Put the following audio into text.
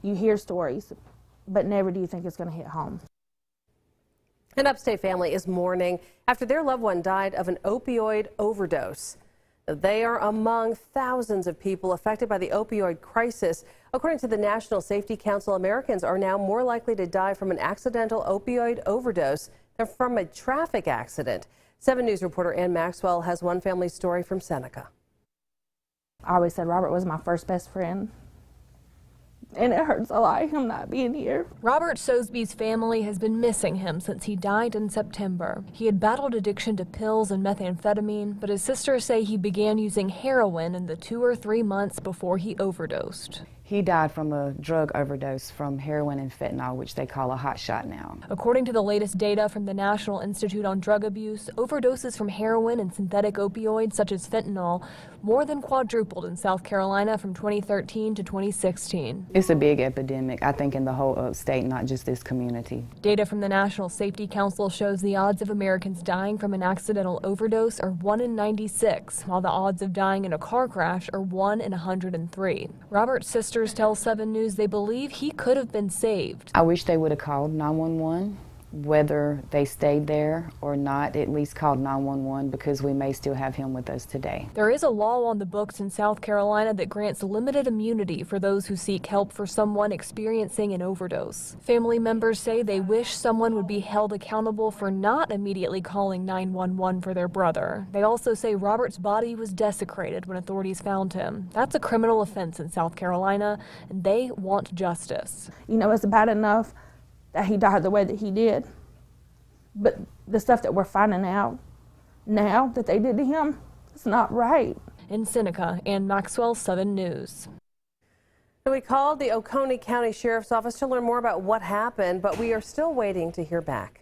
You hear stories, but never do you think it's going to hit home. An upstate family is mourning after their loved one died of an opioid overdose. They are among thousands of people affected by the opioid crisis. According to the National Safety Council, Americans are now more likely to die from an accidental opioid overdose than from a traffic accident. 7 News reporter Ann Maxwell has one family story from Seneca. I always said Robert was my first best friend. And it hurts a lot, him not being here. Robert SOSEBEE's family has been missing him since he died in September. He had battled addiction to pills and methamphetamine, but his sisters say he began using heroin in the 2 or 3 months before he overdosed. He died from a drug overdose from heroin and fentanyl, which they call a hot shot now. According to the latest data from the National Institute on Drug Abuse, overdoses from heroin and synthetic opioids such as fentanyl more than quadrupled in South Carolina from 2013 to 2016. It's a big epidemic, I think, in the whole upstate, not just this community. Data from the National Safety Council shows the odds of Americans dying from an accidental overdose are 1 in 96, while the odds of dying in a car crash are 1 in 103. Robert's sisters tell 7 News they believe he could have been saved. I wish they would have called 911, whether they stayed there or not, at least called 911, because we may still have him with us today. There is a law on the books in South Carolina that grants limited immunity for those who seek help for someone experiencing an overdose. Family members say they wish someone would be held accountable for not immediately calling 911 for their brother. They also say Robert's body was desecrated when authorities found him. That's a criminal offense in South Carolina, and they want justice. You know, it's bad enough that he died the way that he did. But the stuff that we're finding out now that they did to him, it's not right. In Seneca, Ann Maxwell, 7 News. We called the Oconee County Sheriff's Office to learn more about what happened, but we are still waiting to hear back.